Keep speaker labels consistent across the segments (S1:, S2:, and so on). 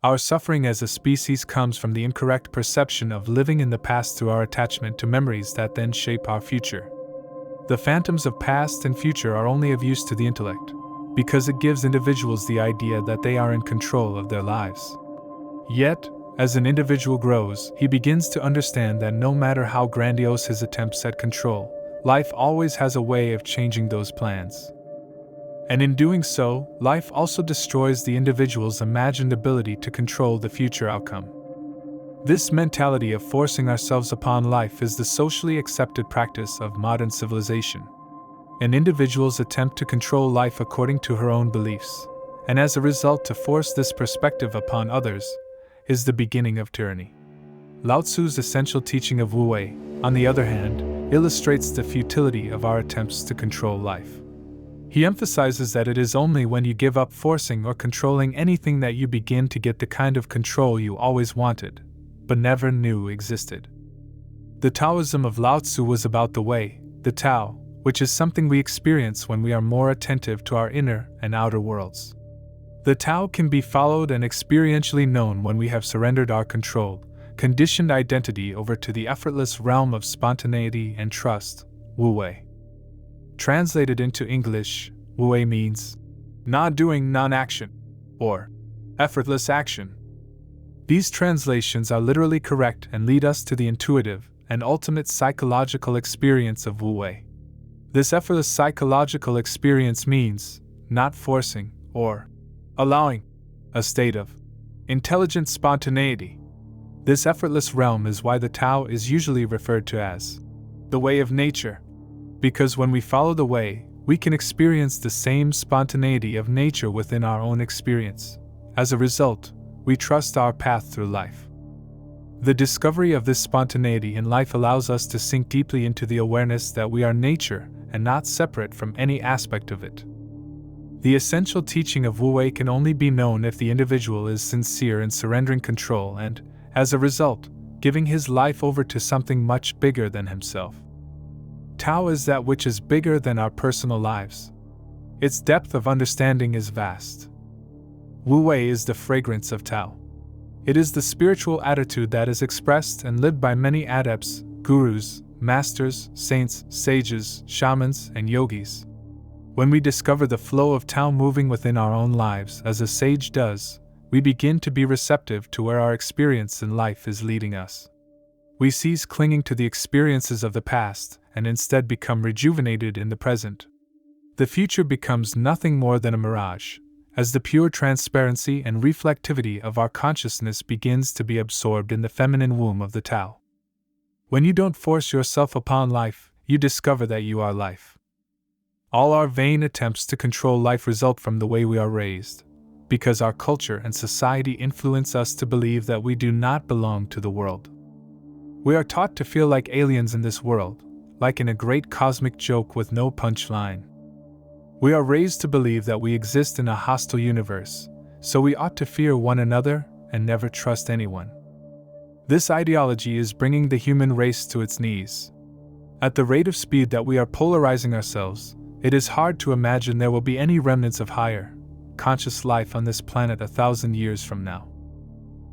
S1: Our suffering as a species comes from the incorrect perception of living in the past through our attachment to memories that then shape our future. The phantoms of past and future are only of use to the intellect, because it gives individuals the idea that they are in control of their lives. Yet, as an individual grows, he begins to understand that no matter how grandiose his attempts at control, life always has a way of changing those plans. And in doing so, life also destroys the individual's imagined ability to control the future outcome. This mentality of forcing ourselves upon life is the socially accepted practice of modern civilization. An individual's attempt to control life according to her own beliefs, and as a result to force this perspective upon others, is the beginning of tyranny. Lao Tzu's essential teaching of Wu Wei, on the other hand, illustrates the futility of our attempts to control life. He emphasizes that it is only when you give up forcing or controlling anything that you begin to get the kind of control you always wanted, but never knew existed. The Taoism of Lao Tzu was about the way, the Tao, which is something we experience when we are more attentive to our inner and outer worlds. The Tao can be followed and experientially known when we have surrendered our controlled, conditioned identity over to the effortless realm of spontaneity and trust, Wu Wei. Translated into English, Wu Wei means non-doing, non-action, or effortless action. These translations are literally correct and lead us to the intuitive and ultimate psychological experience of Wu Wei. This effortless psychological experience means not forcing or allowing a state of intelligent spontaneity. This effortless realm is why the Tao is usually referred to as the way of nature, because when we follow the way, we can experience the same spontaneity of nature within our own experience. As a result, we trust our path through life. The discovery of this spontaneity in life allows us to sink deeply into the awareness that we are nature and not separate from any aspect of it. The essential teaching of Wu Wei can only be known if the individual is sincere in surrendering control and, as a result, giving his life over to something much bigger than himself. Tao is that which is bigger than our personal lives. Its depth of understanding is vast. Wu Wei is the fragrance of Tao. It is the spiritual attitude that is expressed and lived by many adepts, gurus, masters, saints, sages, shamans, and yogis. When we discover the flow of Tao moving within our own lives as a sage does, we begin to be receptive to where our experience in life is leading us. We cease clinging to the experiences of the past and instead become rejuvenated in the present. The future becomes nothing more than a mirage, as the pure transparency and reflectivity of our consciousness begins to be absorbed in the feminine womb of the Tao. When you don't force yourself upon life, you discover that you are life. All our vain attempts to control life result from the way we are raised, because our culture and society influence us to believe that we do not belong to the world. We are taught to feel like aliens in this world, like in a great cosmic joke with no punchline. We are raised to believe that we exist in a hostile universe, so we ought to fear one another and never trust anyone. This ideology is bringing the human race to its knees. At the rate of speed that we are polarizing ourselves, it is hard to imagine there will be any remnants of higher, conscious life on this planet 1,000 years from now.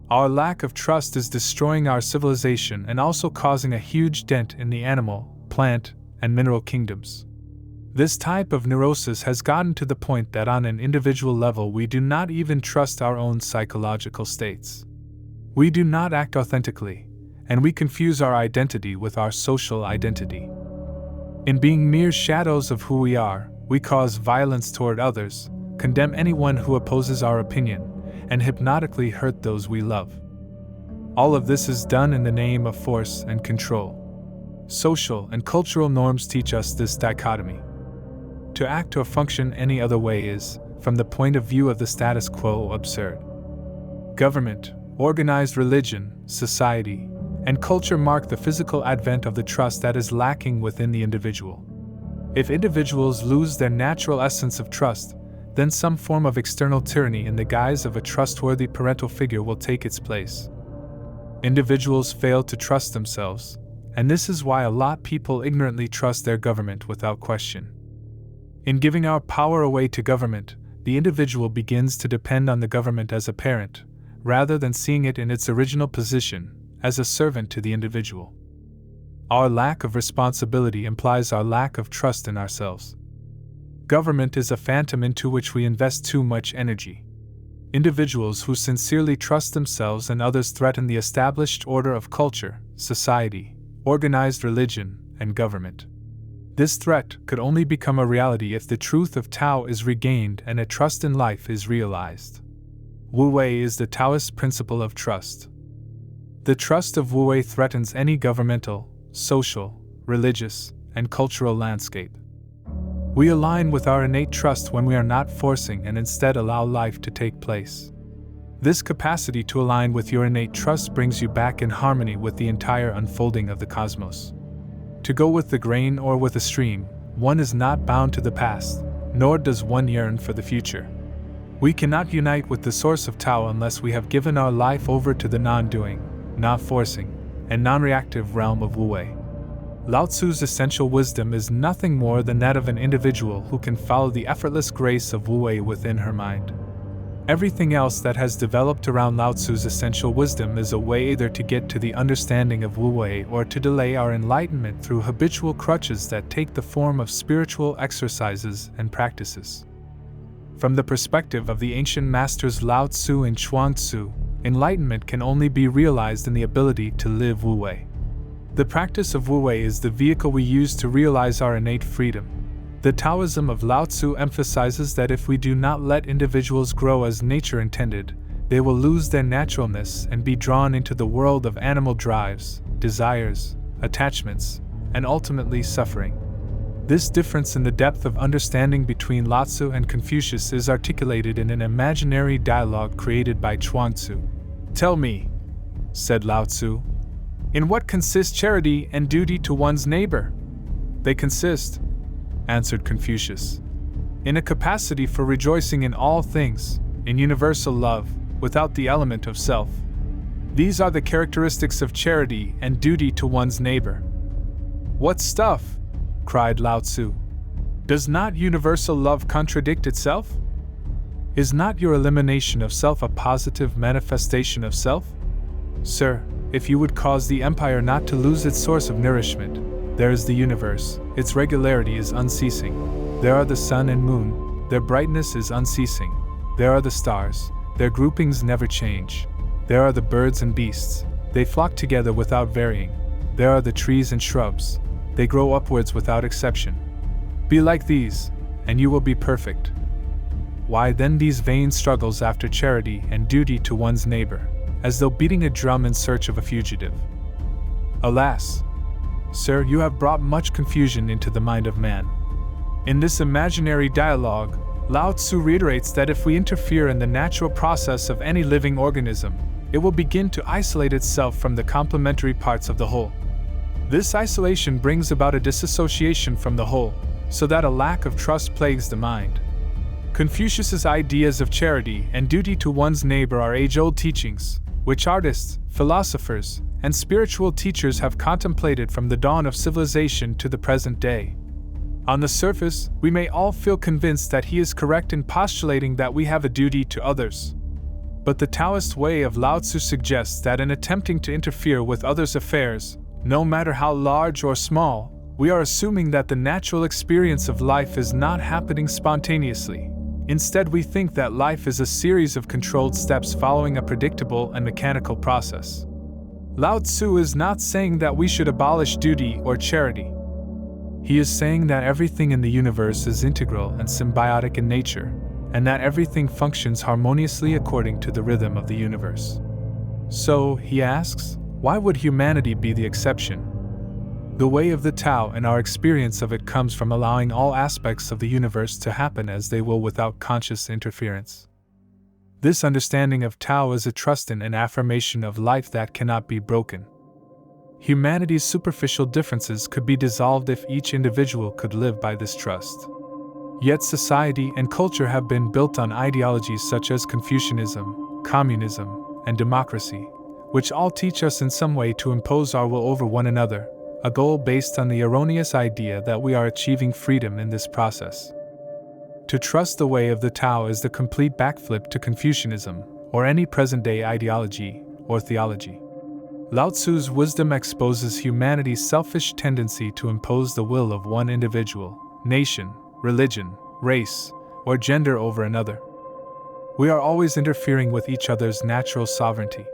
S1: Our lack of trust is destroying our civilization and also causing a huge dent in the animal, plant, and mineral kingdoms. This type of neurosis has gotten to the point that on an individual level we do not even trust our own psychological states. We do not act authentically, and we confuse our identity with our social identity. In being mere shadows of who we are, we cause violence toward others, condemn anyone who opposes our opinion, and hypnotically hurt those we love. All of this is done in the name of force and control. Social and cultural norms teach us this dichotomy. To act or function any other way is, from the point of view of the status quo, absurd. Government, organized religion, society, and culture mark the physical advent of the trust that is lacking within the individual. If individuals lose their natural essence of trust, then some form of external tyranny in the guise of a trustworthy parental figure will take its place. Individuals fail to trust themselves, and this is why a lot of people ignorantly trust their government without question. In giving our power away to government, the individual begins to depend on the government as a parent, rather than seeing it in its original position, as a servant to the individual. Our lack of responsibility implies our lack of trust in ourselves. Government is a phantom into which we invest too much energy. Individuals who sincerely trust themselves and others threaten the established order of culture, society, organized religion, and government. This threat could only become a reality if the truth of Tao is regained and a trust in life is realized. Wu Wei is the Taoist principle of trust. The trust of Wu Wei threatens any governmental, social, religious, and cultural landscape. We align with our innate trust when we are not forcing and instead allow life to take place. This capacity to align with your innate trust brings you back in harmony with the entire unfolding of the cosmos. To go with the grain or with a stream, one is not bound to the past, nor does one yearn for the future. We cannot unite with the source of Tao unless we have given our life over to the non-doing, non-forcing, and non-reactive realm of Wu Wei. Lao Tzu's essential wisdom is nothing more than that of an individual who can follow the effortless grace of Wu Wei within her mind. Everything else that has developed around Lao Tzu's essential wisdom is a way either to get to the understanding of Wu Wei or to delay our enlightenment through habitual crutches that take the form of spiritual exercises and practices. From the perspective of the ancient masters Lao Tzu and Chuang Tzu, enlightenment can only be realized in the ability to live Wu Wei. The practice of Wu Wei is the vehicle we use to realize our innate freedom. The Taoism of Lao Tzu emphasizes that if we do not let individuals grow as nature intended, they will lose their naturalness and be drawn into the world of animal drives, desires, attachments, and ultimately suffering. This difference in the depth of understanding between Lao Tzu and Confucius is articulated in an imaginary dialogue created by Chuang Tzu. "Tell me," said Lao Tzu, "in what consist charity and duty to one's neighbor?" "They consist," answered Confucius, "in a capacity for rejoicing in all things, in universal love, without the element of self. These are the characteristics of charity and duty to one's neighbor." "What stuff!" cried Lao Tzu. "Does not universal love contradict itself? Is not your elimination of self a positive manifestation of self? Sir, if you would cause the empire not to lose its source of nourishment, there is the universe, its regularity is unceasing. There are the sun and moon, their brightness is unceasing. There are the stars, their groupings never change. There are the birds and beasts, they flock together without varying. There are the trees and shrubs, they grow upwards without exception. Be like these, and you will be perfect. Why then these vain struggles after charity and duty to one's neighbor, as though beating a drum in search of a fugitive? Alas! Sir, you have brought much confusion into the mind of man. In this imaginary dialogue, Lao Tzu reiterates that if we interfere in the natural process of any living organism, it will begin to isolate itself from the complementary parts of the whole. This isolation brings about a disassociation from the whole, so that a lack of trust plagues the mind. Confucius's ideas of charity and duty to one's neighbor are age-old teachings, which artists, philosophers, and spiritual teachers have contemplated from the dawn of civilization to the present day. On the surface, we may all feel convinced that he is correct in postulating that we have a duty to others. But the Taoist way of Lao Tzu suggests that in attempting to interfere with others' affairs, no matter how large or small, we are assuming that the natural experience of life is not happening spontaneously. Instead, we think that life is a series of controlled steps following a predictable and mechanical process. Lao Tzu is not saying that we should abolish duty or charity. He is saying that everything in the universe is integral and symbiotic in nature, and that everything functions harmoniously according to the rhythm of the universe. So, he asks, why would humanity be the exception? The way of the Tao and our experience of it comes from allowing all aspects of the universe to happen as they will without conscious interference. This understanding of Tao is a trust in and affirmation of life that cannot be broken. Humanity's superficial differences could be dissolved if each individual could live by this trust. Yet society and culture have been built on ideologies such as Confucianism, communism, and democracy, which all teach us in some way to impose our will over one another, a goal based on the erroneous idea that we are achieving freedom in this process. To trust the way of the Tao is the complete backflip to Confucianism, or any present-day ideology or theology. Lao Tzu's wisdom exposes humanity's selfish tendency to impose the will of one individual, nation, religion, race, or gender over another. We are always interfering with each other's natural sovereignty.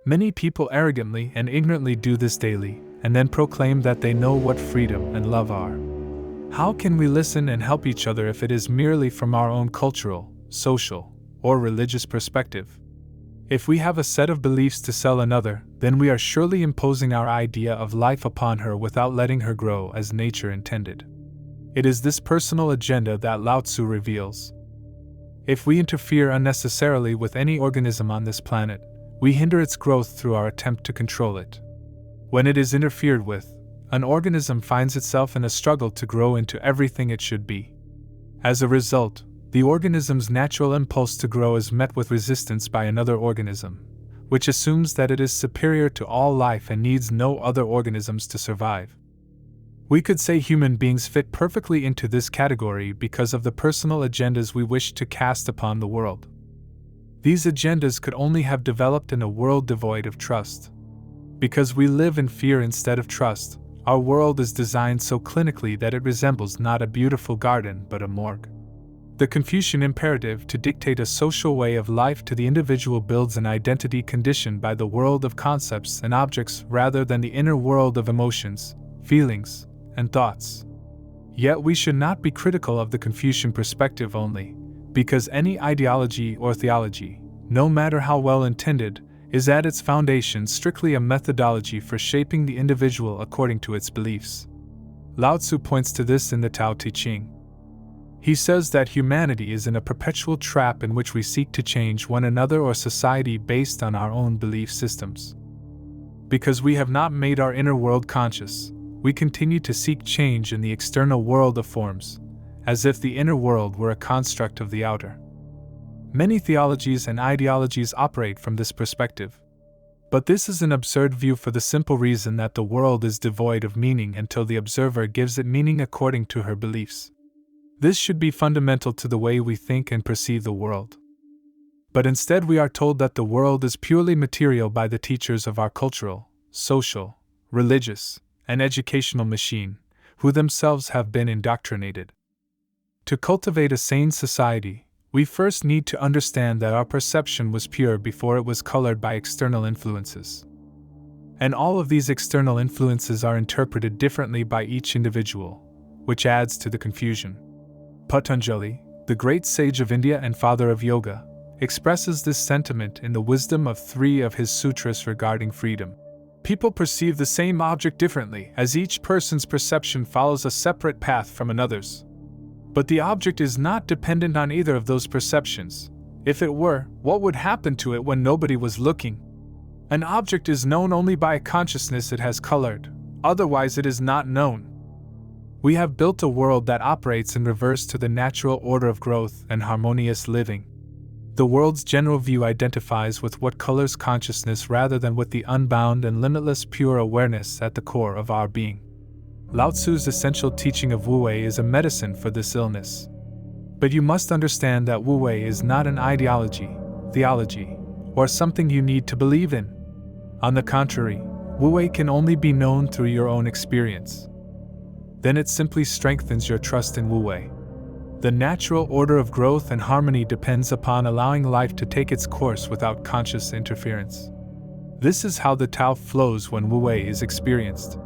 S1: Many people arrogantly and ignorantly do this daily, and then proclaim that they know what freedom and love are. How can we listen and help each other if it is merely from our own cultural, social, or religious perspective? If we have a set of beliefs to sell another, then we are surely imposing our idea of life upon her without letting her grow as nature intended. It is this personal agenda that Lao Tzu reveals. If we interfere unnecessarily with any organism on this planet, we hinder its growth through our attempt to control it. When it is interfered with, an organism finds itself in a struggle to grow into everything it should be. As a result, the organism's natural impulse to grow is met with resistance by another organism, which assumes that it is superior to all life and needs no other organisms to survive. We could say human beings fit perfectly into this category because of the personal agendas we wish to cast upon the world. These agendas could only have developed in a world devoid of trust. Because we live in fear instead of trust, our world is designed so clinically that it resembles not a beautiful garden but a morgue. The Confucian imperative to dictate a social way of life to the individual builds an identity conditioned by the world of concepts and objects rather than the inner world of emotions, feelings, and thoughts. Yet we should not be critical of the Confucian perspective only, because any ideology or theology, no matter how well intended, is at its foundation strictly a methodology for shaping the individual according to its beliefs. Lao Tzu points to this in the Tao Te Ching. He says that humanity is in a perpetual trap in which we seek to change one another or society based on our own belief systems. Because we have not made our inner world conscious, we continue to seek change in the external world of forms, as if the inner world were a construct of the outer. Many theologies and ideologies operate from this perspective. But this is an absurd view for the simple reason that the world is devoid of meaning until the observer gives it meaning according to her beliefs. This should be fundamental to the way we think and perceive the world. But instead we are told that the world is purely material by the teachers of our cultural, social, religious, and educational machine, who themselves have been indoctrinated. To cultivate a sane society, we first need to understand that our perception was pure before it was colored by external influences. And all of these external influences are interpreted differently by each individual, which adds to the confusion. Patanjali, the great sage of India and father of yoga, expresses this sentiment in the wisdom of 3 of his sutras regarding freedom. People perceive the same object differently, as each person's perception follows a separate path from another's. But the object is not dependent on either of those perceptions. If it were, what would happen to it when nobody was looking? An object is known only by a consciousness it has colored, otherwise it is not known. We have built a world that operates in reverse to the natural order of growth and harmonious living. The world's general view identifies with what colors consciousness rather than with the unbound and limitless pure awareness at the core of our being. Lao Tzu's essential teaching of Wu Wei is a medicine for this illness. But you must understand that Wu Wei is not an ideology, theology, or something you need to believe in. On the contrary, Wu Wei can only be known through your own experience. Then it simply strengthens your trust in Wu Wei. The natural order of growth and harmony depends upon allowing life to take its course without conscious interference. This is how the Tao flows when Wu Wei is experienced.